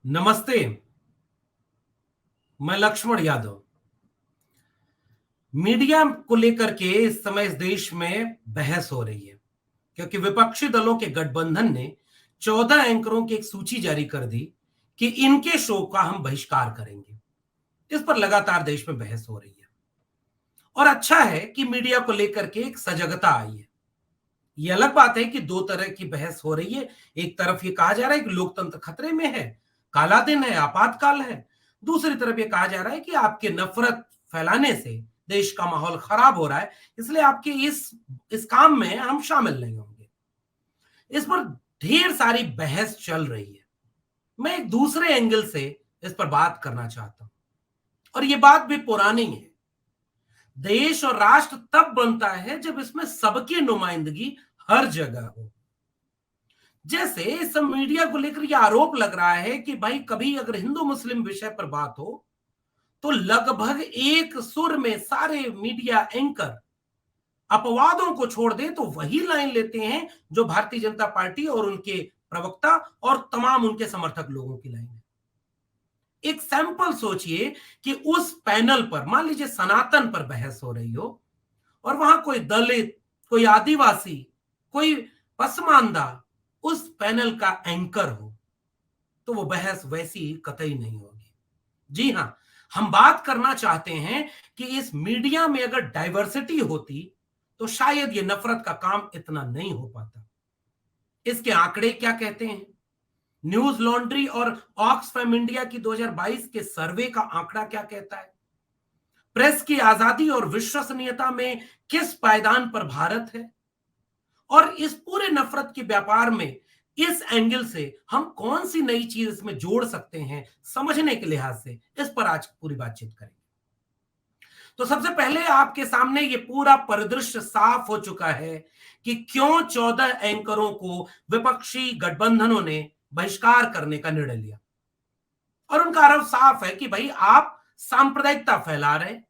नमस्ते। मैं लक्ष्मण यादव। मीडिया को लेकर के इस समय इस देश में बहस हो रही है क्योंकि विपक्षी दलों के गठबंधन ने 14 एंकरों की एक सूची जारी कर दी कि इनके शो का हम बहिष्कार करेंगे। इस पर लगातार देश में बहस हो रही है और अच्छा है कि मीडिया को लेकर के एक सजगता आई है। ये अलग बात है कि दो तरह की बहस हो रही है। एक तरफ ये कहा जा रहा है कि लोकतंत्र खतरे में है, काला दिन है, आपातकाल है। दूसरी तरफ ये कहा जा रहा है कि आपके नफरत फैलाने से देश का माहौल खराब हो रहा है, इसलिए आपके इस काम में हम शामिल नहीं होंगे। इस पर ढेर सारी बहस चल रही है। मैं एक दूसरे एंगल से इस पर बात करना चाहता हूं और ये बात भी पुरानी है। देश और राष्ट्र तब बनता है जब इसमें सबकी नुमाइंदगी हर जगह हो। जैसे इस सब मीडिया को लेकर यह आरोप लग रहा है कि भाई कभी अगर हिंदू मुस्लिम विषय पर बात हो तो लगभग एक सुर में सारे मीडिया एंकर अपवादों को छोड़ दें तो वही लाइन लेते हैं जो भारतीय जनता पार्टी और उनके प्रवक्ता और तमाम उनके समर्थक लोगों की लाइन है। एक सैंपल सोचिए कि उस पैनल पर मान लीजिए सनातन पर बहस हो रही हो और वहां कोई दलित, कोई आदिवासी, कोई पसमानदा उस पैनल का एंकर हो तो वो बहस वैसी कतई नहीं होगी। जी हां, हम बात करना चाहते हैं कि इस मीडिया में अगर डाइवर्सिटी होती तो शायद ये नफरत का काम इतना नहीं हो पाता। इसके आंकड़े क्या कहते हैं? न्यूज लॉन्ड्री और ऑक्सफैम इंडिया की 2022 के सर्वे का आंकड़ा क्या कहता है? प्रेस की आजादी और विश्वसनीयता में किस पायदान पर भारत है? और इस पूरे नफरत के व्यापार में इस एंगल से हम कौन सी नई चीज इसमें जोड़ सकते हैं समझने के लिहाज से, इस पर आज पूरी बातचीत करेंगे। तो सबसे पहले आपके सामने ये पूरा परिदृश्य साफ हो चुका है कि क्यों 14 एंकरों को विपक्षी गठबंधनों ने बहिष्कार करने का निर्णय लिया। और उनका आरोप साफ है कि भाई आप सांप्रदायिकता फैला रहे हैं,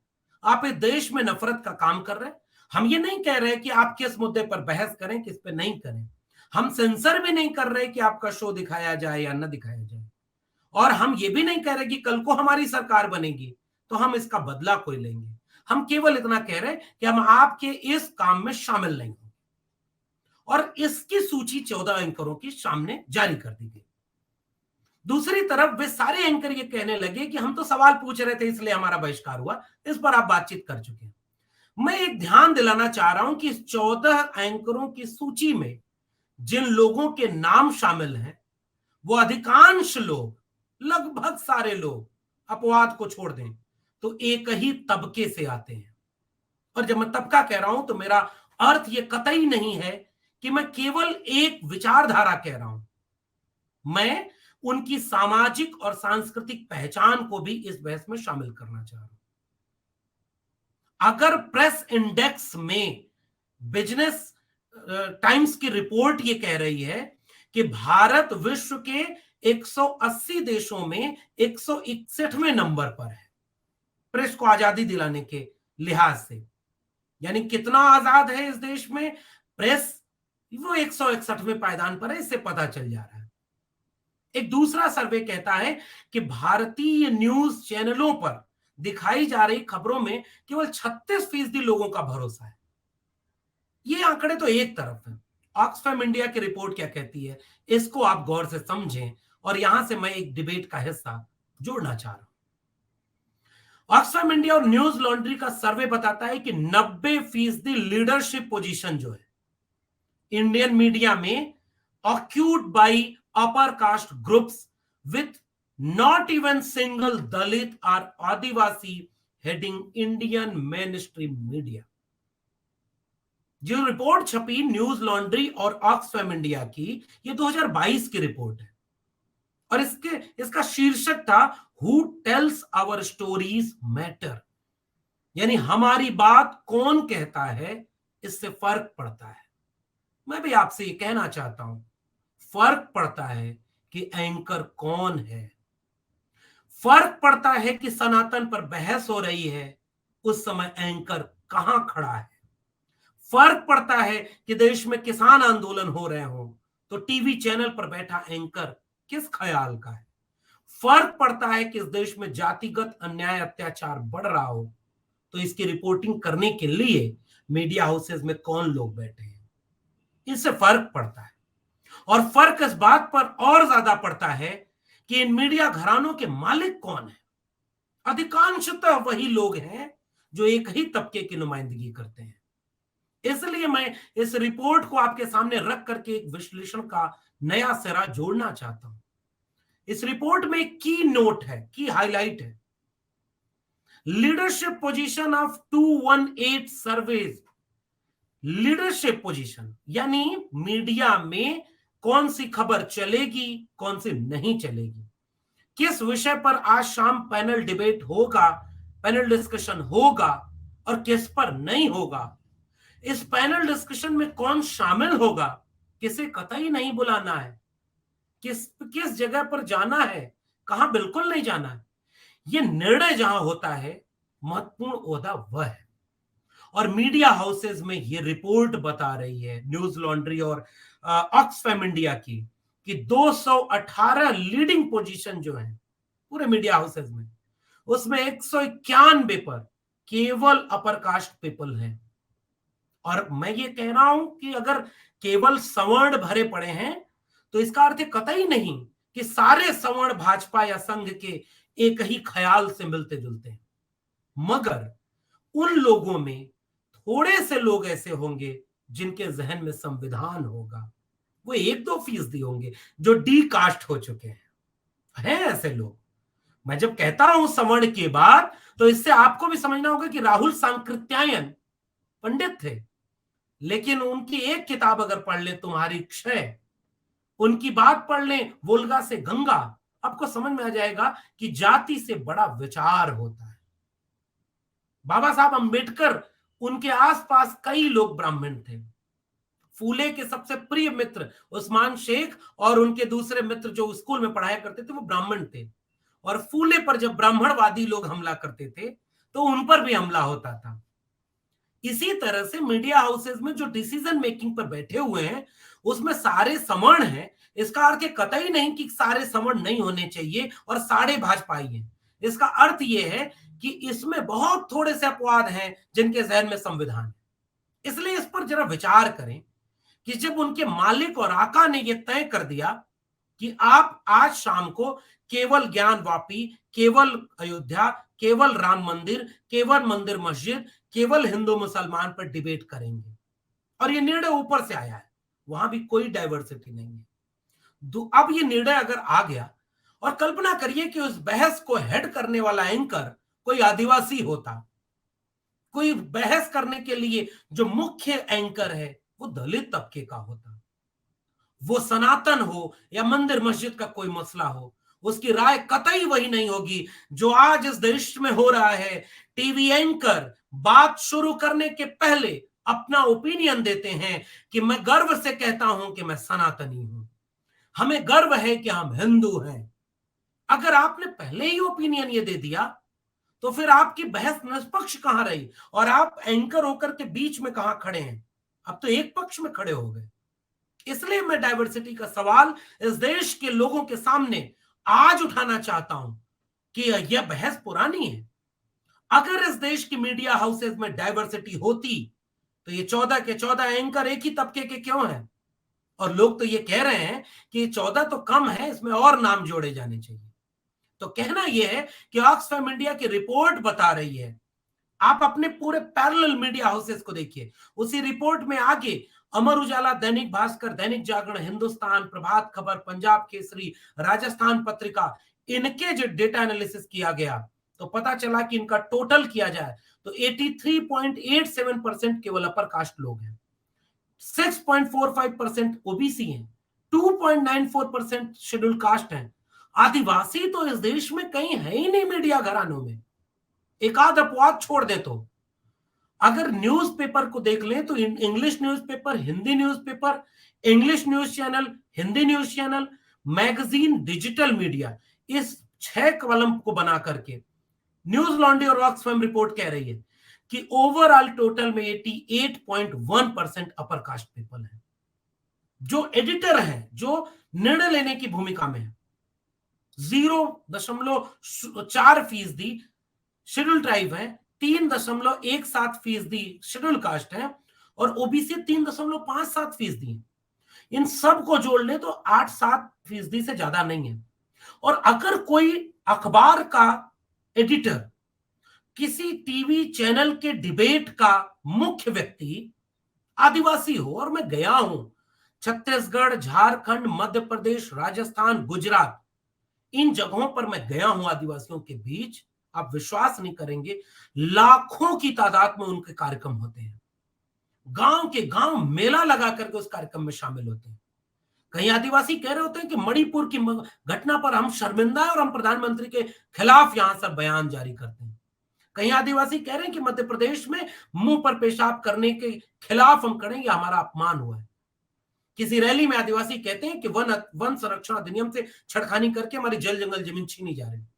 आप इस देश में नफरत का काम कर रहे हैं। हम ये नहीं कह रहे कि आप किस मुद्दे पर बहस करें, किस पे नहीं करें। हम सेंसर भी नहीं कर रहे कि आपका शो दिखाया जाए या न दिखाया जाए। और हम ये भी नहीं कह रहे कि कल को हमारी सरकार बनेगी तो हम इसका बदला कोई लेंगे। हम केवल इतना कह रहे हैं कि हम आपके इस काम में शामिल नहीं होंगे। और इसकी सूची 14 एंकरों की सामने जारी कर दी गई। दूसरी तरफ वे सारे एंकर ये कहने लगे कि हम तो सवाल पूछ रहे थे इसलिए हमारा बहिष्कार हुआ। इस पर आप बातचीत कर चुके हैं। मैं एक ध्यान दिलाना चाह रहा हूं कि इस 14 एंकरों की सूची में जिन लोगों के नाम शामिल हैं वो अधिकांश लोग, लगभग सारे लोग, अपवाद को छोड़ दें तो एक ही तबके से आते हैं। और जब मैं तबका कह रहा हूं तो मेरा अर्थ यह कतई नहीं है कि मैं केवल एक विचारधारा कह रहा हूं। मैं उनकी सामाजिक और सांस्कृतिक पहचान को भी इस बहस में शामिल करना चाह रहा हूं। अगर प्रेस इंडेक्स में बिजनेस टाइम्स की रिपोर्ट ये कह रही है कि भारत विश्व के 180 देशों में 161वें नंबर पर है प्रेस को आजादी दिलाने के लिहाज से, यानी कितना आजाद है इस देश में प्रेस, वो 161वें पायदान पर है, इससे पता चल जा रहा है। एक दूसरा सर्वे कहता है कि भारतीय न्यूज चैनलों पर दिखाई जा रही खबरों में केवल 36% लोगों का भरोसा है। ये आंकड़े तो एक तरफ है। ऑक्सफैम इंडिया की रिपोर्ट क्या कहती है, इसको आप गौर से समझें। और यहां से मैं एक डिबेट का हिस्सा जोड़ना चाह रहा हूं। ऑक्सफैम इंडिया और न्यूज लॉन्ड्री का सर्वे बताता है कि 90% लीडरशिप पोजीशन जो है इंडियन मीडिया में occupied by upper caste groups with not even single Dalit और Adivasi heading Indian mainstream media. जो रिपोर्ट छपी न्यूज लॉन्ड्री और ऑक्सफैम इंडिया की, ये 2022 की रिपोर्ट है और इसका शीर्षक था who tells our stories matter, यानी हमारी बात कौन कहता है इससे फर्क पड़ता है। मैं भी आपसे ये कहना चाहता हूं, फर्क पड़ता है कि एंकर कौन है। फर्क पड़ता है कि सनातन पर बहस हो रही है उस समय एंकर कहां खड़ा है। फर्क पड़ता है कि देश में किसान आंदोलन हो रहे हो तो टीवी चैनल पर बैठा एंकर किस ख्याल का है। फर्क पड़ता है कि इस देश में जातिगत अन्याय अत्याचार बढ़ रहा हो तो इसकी रिपोर्टिंग करने के लिए मीडिया हाउसेस में कौन लोग बैठे हैं, इससे फर्क पड़ता है। और फर्क इस बात पर और ज्यादा पड़ता है कि इन मीडिया घरानों के मालिक कौन है। अधिकांशतः वही लोग हैं जो एक ही तबके की नुमाइंदगी करते हैं। इसलिए मैं इस रिपोर्ट को आपके सामने रख करके एक विश्लेषण का नया सिरा जोड़ना चाहता हूं। इस रिपोर्ट में एक की नोट है, की हाईलाइट है, leadership position of 218 surveys. Leadership position यानी मीडिया में कौन सी खबर चलेगी, कौन सी नहीं चलेगी, किस विषय पर आज शाम पैनल डिबेट होगा, पैनल डिस्कशन होगा और किस पर नहीं होगा, इस पैनल डिस्कशन में कौन शामिल होगा, किसे कतई नहीं बुलाना है, किस किस जगह पर जाना है, कहां बिल्कुल नहीं जाना है, यह निर्णय जहां होता है महत्वपूर्ण ओहदा वह है। और मीडिया हाउसेज में यह रिपोर्ट बता रही है, न्यूज लॉन्ड्री और ऑक्सफैम इंडिया की, कि 218 लीडिंग पोजीशन जो है पूरे मीडिया हाउसेज में, उसमें 191 पर केवल अपर कास्ट पीपल हैं। और मैं ये कह रहा हूं कि अगर केवल सवर्ण भरे पड़े हैं तो इसका अर्थ कतई नहीं कि सारे सवर्ण भाजपा या संघ के एक ही ख्याल से मिलते जुलते हैं, मगर उन लोगों में थोड़े से लोग ऐसे होंगे जिनके जहन में संविधान होगा। वो 1-2% होंगे जो डी कास्ट हो चुके हैं ऐसे लोग। मैं जब कहता हूं सवर्ण के बाद तो इससे आपको भी समझना होगा कि राहुल सांकृत्यायन पंडित थे, लेकिन उनकी एक किताब अगर पढ़ ले तुम्हारी क्षय, उनकी बात पढ़ लें वोल्गा से गंगा, आपको समझ में आ जाएगा कि जाति से बड़ा विचार होता है। बाबा साहब अंबेडकर, उनके आसपास कई लोग ब्राह्मण थे। फूले के सबसे प्रिय मित्र उस्मान शेख और उनके दूसरे मित्र जो स्कूल में पढ़ाया करते थे वो ब्राह्मण थे, और फूले पर जब ब्राह्मणवादी लोग हमला करते थे तो उन पर भी हमला होता था। इसी तरह से मीडिया हाउसेज में जो डिसीजन मेकिंग पर बैठे हुए हैं उसमें सारे सवर्ण हैं, इसका अर्थ कतई नहीं कि सारे सवर्ण नहीं होने चाहिए और सारे भाजपाई हैं। इसका अर्थ यह है कि इसमें बहुत थोड़े से अपवाद हैं जिनके जहन में संविधान है। इसलिए इस पर जरा विचार करें कि जब उनके मालिक और आका ने यह तय कर दिया कि आप आज शाम को केवल ज्ञान वापी, केवल अयोध्या, केवल राम मंदिर, केवल मंदिर मस्जिद, केवल हिंदू मुसलमान पर डिबेट करेंगे, और ये निर्णय ऊपर से आया है, वहां भी कोई डाइवर्सिटी नहीं है। अब ये निर्णय अगर आ गया, और कल्पना करिए कि उस बहस को हेड करने वाला एंकर कोई आदिवासी होता, कोई बहस करने के लिए जो मुख्य एंकर है वो दलित तबके का होता, वो सनातन हो या मंदिर मस्जिद का कोई मसला हो, उसकी राय कतई वही नहीं होगी जो आज इस देश में हो रहा है। टीवी एंकर बात शुरू करने के पहले अपना ओपिनियन देते हैं कि मैं गर्व से कहता हूं कि मैं सनातनी हूं, हमें गर्व है कि हम हिंदू हैं। अगर आपने पहले ही ओपिनियन ये दे दिया तो फिर आपकी बहस निष्पक्ष कहां रही, और आप एंकर होकर के बीच में कहां खड़े हैं, अब तो एक पक्ष में खड़े हो गए। इसलिए मैं डाइवर्सिटी का सवाल इस देश के लोगों के सामने आज उठाना चाहता हूं कि यह बहस पुरानी है। अगर इस देश की मीडिया हाउसेज में डाइवर्सिटी होती तो ये 14 के 14 एंकर एक ही तबके के क्यों हैं? और लोग तो ये कह रहे हैं कि 14 तो कम है, इसमें और नाम जोड़े जाने चाहिए। तो कहना यह है कि ऑक्सफैम इंडिया की रिपोर्ट बता रही है, आप अपने पूरे पैरेलल मीडिया हाउसेस को देखिए, उसी रिपोर्ट में आगे अमर उजाला, दैनिक भास्कर, दैनिक जागरण, हिंदुस्तान, प्रभात खबर, पंजाब केसरी, राजस्थान पत्रिका, इनके जो डेटा एनालिसिस किया गया तो पता चला कि इनका टोटल किया जाए तो 83.87% केवल अपर कास्ट लोग हैं, 6.45% ओबीसी हैं, 2.94% शेड्यूल कास्ट हैं। आदिवासी तो इस देश में कहीं है ही नहीं मीडिया घरानों में, एक आध अपवाद छोड़ दे तो। अगर न्यूज़पेपर को देख लें तो English newspaper, Hindi newspaper, English news channel, Hindi news channel, magazine, digital media, इस 6 कॉलम को बना करके न्यूज लॉन्ड्री और ऑक्सफैम रिपोर्ट कह रही है कि ओवरऑल टोटल में 88.1% अपर कास्ट पीपल है, जो एडिटर है, जो निर्णय लेने की भूमिका में है। 0.4% शेड्यूल ट्राइब है, 3.17% शेड्यूल कास्ट है और ओबीसी 3.57% है। इन सब को जोड़ ले तो 8-7% से ज्यादा नहीं है। और अगर कोई अखबार का एडिटर किसी टीवी चैनल के डिबेट का मुख्य व्यक्ति आदिवासी हो, और मैं गया हूं छत्तीसगढ़, झारखंड, मध्य प्रदेश, राजस्थान, गुजरात, इन जगहों पर मैं गया हूं आदिवासियों के बीच, आप विश्वास नहीं करेंगे, लाखों की तादाद में उनके कार्यक्रम होते हैं। गांव के गांव मेला लगा करके उस कार्यक्रम में शामिल होते हैं। कई आदिवासी कह रहे होते हैं कि मणिपुर की घटना पर हम शर्मिंदा है और हम प्रधानमंत्री के खिलाफ यहां से बयान जारी करते हैं। कई आदिवासी कह रहे हैं कि मध्य प्रदेश में मुंह पर पेशाब करने के खिलाफ हम करेंगे, हमारा अपमान हुआ है। किसी रैली में आदिवासी कहते हैं कि वन संरक्षण अधिनियम से छेड़खानी करके हमारी जल जंगल जमीन छीनी जा रही है।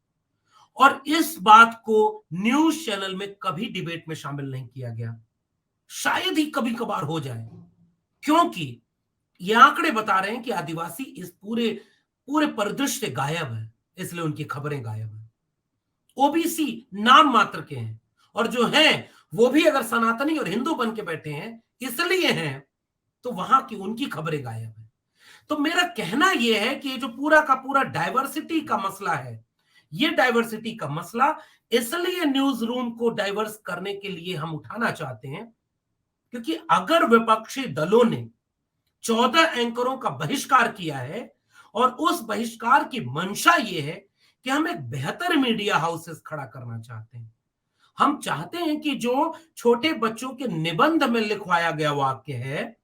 और इस बात को न्यूज चैनल में कभी डिबेट में शामिल नहीं किया गया। शायद ही कभी कभार हो जाए, क्योंकि ये आंकड़े बता रहे हैं कि आदिवासी इस पूरे पूरे परिदृश्य से गायब है, इसलिए उनकी खबरें गायब है। ओबीसी नाम मात्र के हैं, और जो हैं वो भी अगर सनातनी और हिंदू बन के बैठे हैं इसलिए हैं, तो वहां की उनकी खबरें गायब है। तो मेरा कहना यह है कि ये जो पूरा का पूरा डाइवर्सिटी का मसला है, ये डाइवर्सिटी का मसला इसलिए न्यूज रूम को डाइवर्स करने के लिए हम उठाना चाहते हैं, क्योंकि अगर विपक्षी दलों ने 14 एंकरों का बहिष्कार किया है और उस बहिष्कार की मंशा ये है कि हम एक बेहतर मीडिया हाउसेस खड़ा करना चाहते हैं। हम चाहते हैं कि जो छोटे बच्चों के निबंध में लिखवाया गया वाक्य है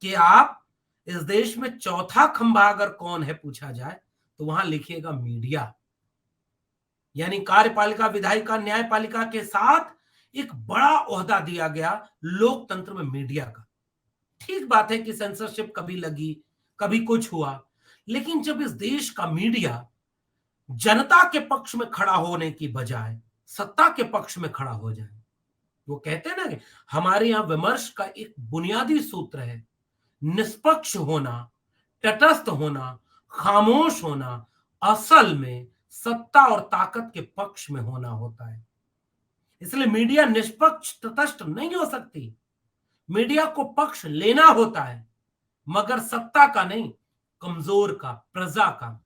कि आप इस देश में चौथा खंभा अगर कौन है पूछा जाए, तो वहां लिखिएगा मीडिया। यानी कार्यपालिका, विधायिका, न्यायपालिका के साथ एक बड़ा ओहदा दिया गया लोकतंत्र में मीडिया का। ठीक बात है कि सेंसरशिप कभी लगी, कभी कुछ हुआ, लेकिन जब इस देश का मीडिया जनता के पक्ष में खड़ा होने की बजाय सत्ता के पक्ष में खड़ा हो जाए, वो कहते हैं ना कि हमारे यहां विमर्श का एक बुनियादी सूत्र है निष्पक्ष होना, तटस्थ होना, खामोश होना, असल में सत्ता और ताकत के पक्ष में होना होता है। इसलिए मीडिया निष्पक्ष तटस्थ नहीं हो सकती। मीडिया को पक्ष लेना होता है, मगर सत्ता का नहीं, कमजोर का, प्रजा का।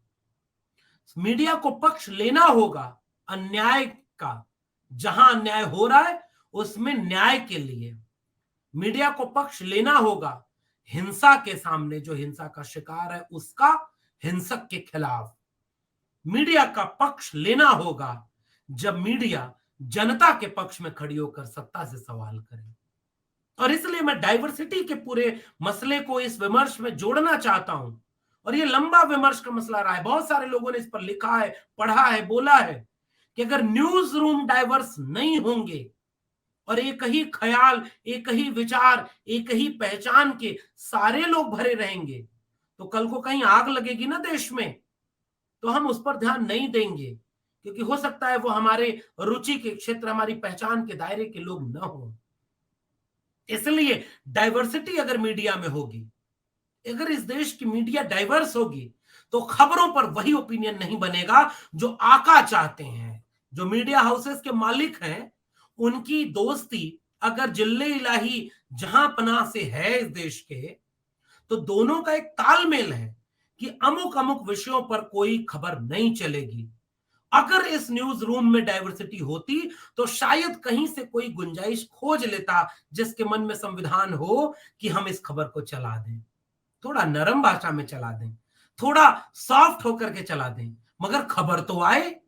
मीडिया को पक्ष लेना होगा अन्याय का, जहां अन्याय हो रहा है उसमें न्याय के लिए। मीडिया को पक्ष लेना होगा हिंसा के सामने, जो हिंसा का शिकार है उसका, हिंसक के खिलाफ। मीडिया का पक्ष लेना होगा जब मीडिया जनता के पक्ष में खड़ी होकर सत्ता से सवाल करे। और इसलिए मैं डाइवर्सिटी के पूरे मसले को इस विमर्श में जोड़ना चाहता हूं। और ये लंबा विमर्श का मसला रहा है, बहुत सारे लोगों ने इस पर लिखा है, पढ़ा है, बोला है कि अगर न्यूज रूम डाइवर्स नहीं होंगे और एक ही ख्याल, एक ही विचार, एक ही पहचान के सारे लोग भरे रहेंगे, तो कल को कहीं आग लगेगी ना देश में, तो हम उस पर ध्यान नहीं देंगे, क्योंकि हो सकता है वो हमारे रुचि के क्षेत्र, हमारी पहचान के दायरे के लोग न हो। इसलिए डाइवर्सिटी अगर मीडिया में होगी, अगर इस देश की मीडिया डाइवर्स होगी, तो खबरों पर वही ओपिनियन नहीं बनेगा जो आका चाहते हैं। जो मीडिया हाउसेस के मालिक हैं, उनकी दोस्ती अगर जिल्ले इलाही जहां पनाह से है इस देश के, तो दोनों का एक तालमेल है कि अमुक अमुक विषयों पर कोई खबर नहीं चलेगी। अगर इस न्यूज रूम में डाइवर्सिटी होती तो शायद कहीं से कोई गुंजाइश खोज लेता जिसके मन में संविधान हो कि हम इस खबर को चला दें, थोड़ा नरम भाषा में चला दें, थोड़ा सॉफ्ट होकर के चला दें, मगर खबर तो आए।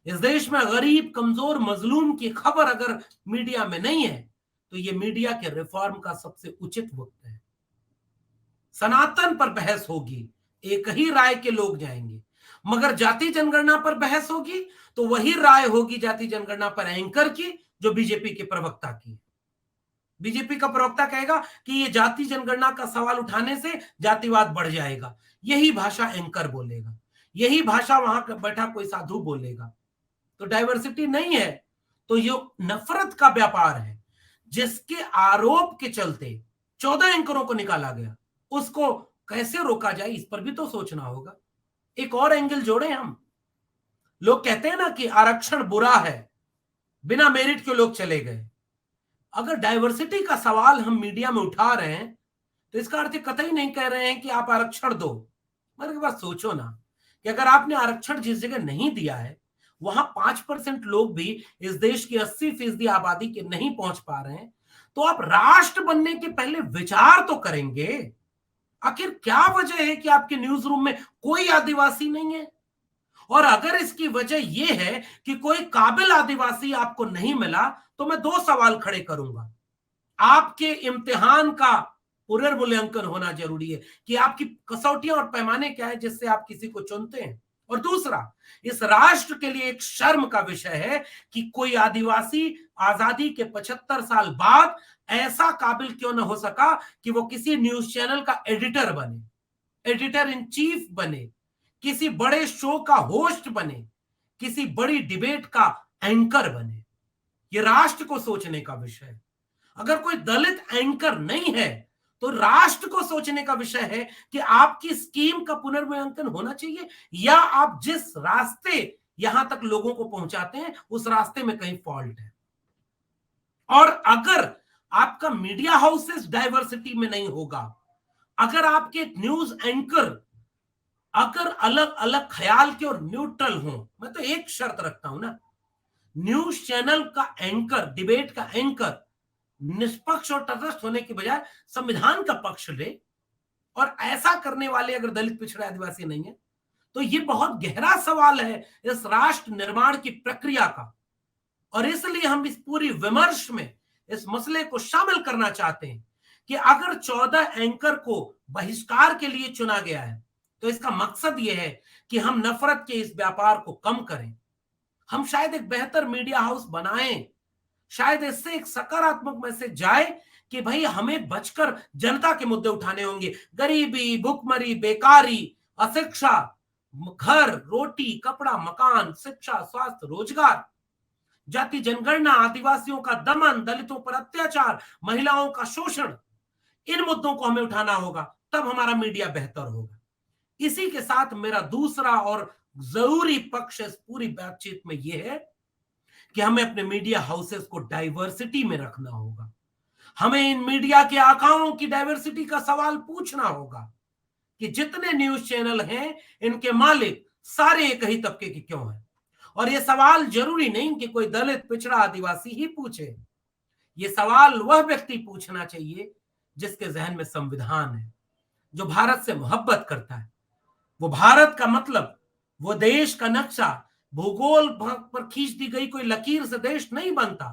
इस देश में गरीब, कमजोर, मजलूम की खबर अगर मीडिया में नहीं है, तो ये मीडिया के रिफॉर्म का सबसे उचित वक्त है। सनातन पर बहस होगी, एक ही राय के लोग जाएंगे, मगर जाति जनगणना पर बहस होगी तो वही राय होगी जाति जनगणना पर एंकर की जो बीजेपी के प्रवक्ता की। बीजेपी का प्रवक्ता कहेगा कि ये जाति जनगणना का सवाल उठाने से जातिवाद बढ़ जाएगा, यही भाषा एंकर बोलेगा, यही भाषा वहां बैठा कोई साधु बोलेगा। तो डाइवर्सिटी नहीं है, तो ये नफरत का व्यापार है, जिसके आरोप के चलते 14 एंकरों को निकाला गया, उसको कैसे रोका जाए इस पर भी तो सोचना होगा। एक और एंगल जोड़े हम। लोग कहते हैं ना कि आरक्षण बुरा है, बिना मेरिट के लोग चले गए। अगर डाइवर्सिटी का सवाल हम मीडिया में उठा रहे हैं तो इसका अर्थ कतई नहीं कह रहे हैं कि आप आरक्षण दो। मगर एक बार सोचो ना कि अगर आपने आरक्षण जिस जगह नहीं दिया है वहां 5% लोग भी इस देश की 80% आबादी के नहीं पहुंच पा रहे हैं, तो आप राष्ट्र बनने के पहले विचार तो करेंगे। आखिर क्या वजह है कि आपके न्यूज रूम में कोई आदिवासी नहीं है? और अगर इसकी वजह यह है कि कोई काबिल आदिवासी आपको नहीं मिला, तो मैं दो सवाल खड़े करूंगा। आपके इम्तिहान का पुनर्मूल्यांकन होना जरूरी है कि आपकी कसौटियां और पैमाने क्या है जिससे आप किसी को चुनते हैं। और दूसरा, इस राष्ट्र के लिए एक शर्म का विषय है कि कोई आदिवासी आजादी के 75 साल बाद ऐसा काबिल क्यों ना हो सका कि वो किसी न्यूज चैनल का एडिटर बने, एडिटर इन चीफ बने, किसी बड़े शो का होस्ट बने, किसी बड़ी डिबेट का एंकर बने। ये राष्ट्र को सोचने का विषय है। अगर कोई दलित एंकर नहीं है तो राष्ट्र को सोचने का विषय है कि आपकी स्कीम का पुनर्मूल्यांकन होना चाहिए, या आप जिस रास्ते यहां तक लोगों को पहुंचाते हैं उस रास्ते में कहीं फॉल्ट है। और अगर आपका मीडिया हाउसेस डाइवर्सिटी में नहीं होगा, अगर आपके न्यूज एंकर अगर अलग अलग ख्याल के और न्यूट्रल हों, मैं तो एक शर्त रखता हूं ना, न्यूज चैनल का एंकर, डिबेट का एंकर निष्पक्ष और तटस्थ होने के बजाय संविधान का पक्ष ले, और ऐसा करने वाले अगर दलित, पिछड़े, आदिवासी नहीं है, तो ये बहुत गहरा सवाल है इस राष्ट्र निर्माण की प्रक्रिया का। और इसलिए हम इस पूरी विमर्श में इस मसले को शामिल करना चाहते हैं कि अगर 14 एंकर को बहिष्कार के लिए चुना गया है तो इसका मकसद यह है कि हम नफरत के इस व्यापार को कम करें, हम शायद एक बेहतर मीडिया हाउस बनाएं, शायद इससे एक सकारात्मक मैसेज जाए कि भाई हमें बचकर जनता के मुद्दे उठाने होंगे। गरीबी, भुखमरी, बेकारी, अशिक्षा, घर, रोटी, कपड़ा, मकान, शिक्षा, स्वास्थ्य, रोजगार, जाति जनगणना, आदिवासियों का दमन, दलितों पर अत्याचार, महिलाओं का शोषण, इन मुद्दों को हमें उठाना होगा, तब हमारा मीडिया बेहतर होगा। इसी के साथ मेरा दूसरा और जरूरी पक्ष इस पूरी बातचीत में यह है कि हमें अपने मीडिया हाउसेस को डाइवर्सिटी में रखना होगा। हमें इन मीडिया के आकाओं की डाइवर्सिटी का सवाल पूछना होगा कि जितने न्यूज चैनल हैं इनके मालिक सारे एक ही तबके के क्यों हैं। और यह सवाल जरूरी नहीं कि कोई दलित, पिछड़ा, आदिवासी ही पूछे। यह सवाल वह व्यक्ति पूछना चाहिए जिसके जहन में संविधान है, जो भारत से मोहब्बत करता है। वो भारत का मतलब, वो देश का नक्शा भूगोल पर खींच दी गई कोई लकीर से देश नहीं बनता।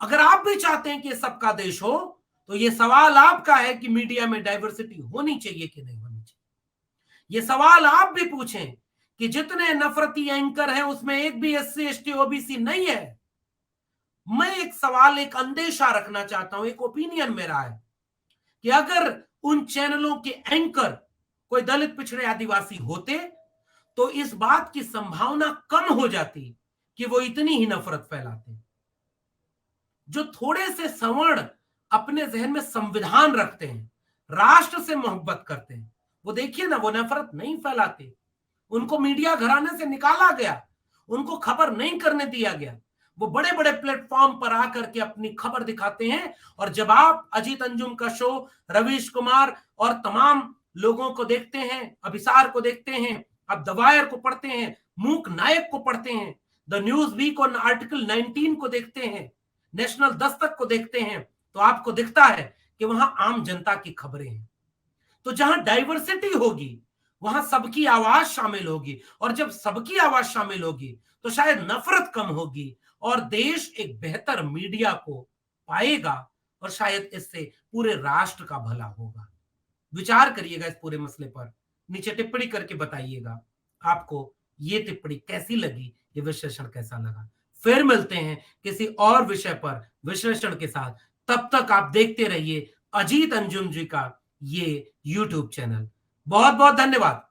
अगर आप भी चाहते हैं कि ये सबका देश हो, तो ये सवाल आपका है कि मीडिया में डाइवर्सिटी होनी चाहिए कि नहीं होनी चाहिए। ये सवाल आप भी पूछें कि जितने नफरती एंकर हैं उसमें एक भी एससी, एसटी, ओबीसी नहीं है। मैं एक सवाल, एक अंदेशा रखना चाहता हूं, एक ओपिनियन मेरा है कि अगर उन चैनलों के एंकर कोई दलित, पिछड़े, आदिवासी होते तो इस बात की संभावना कम हो जाती कि वो इतनी ही नफरत फैलाते। जो थोड़े से सवर्ण अपने जहन में संविधान रखते हैं, राष्ट्र से मोहब्बत करते हैं, वो देखिए ना, वो नफरत नहीं फैलाते। उनको मीडिया घराने से निकाला गया, उनको खबर नहीं करने दिया गया। वो बड़े बड़े प्लेटफॉर्म पर आकर के अपनी खबर दिखाते हैं। और जब आप अजीत अंजुम का शो, रवीश कुमार और तमाम लोगों को देखते हैं, अभिसार को देखते हैं, आप द वायर को पढ़ते हैं, मूक नायक को पढ़ते हैं, द न्यूज वीक और आर्टिकल 19 को देखते हैं, नेशनल दस्तक को देखते हैं, तो आपको दिखता है कि वहां आम जनता की खबरें हैं। तो जहां डाइवर्सिटी होगी वहां सबकी आवाज शामिल होगी, और जब सबकी आवाज शामिल होगी तो शायद नफरत कम होगी और देश एक बेहतर मीडिया को पाएगा, और शायद इससे पूरे राष्ट्र का भला होगा। विचार करिएगा इस पूरे मसले पर, नीचे टिप्पणी करके बताइएगा आपको ये टिप्पणी कैसी लगी, ये विश्लेषण कैसा लगा। फिर मिलते हैं किसी और विषय पर विश्लेषण के साथ। तब तक आप देखते रहिए अजीत अंजुम जी का ये YouTube चैनल। बहुत बहुत धन्यवाद।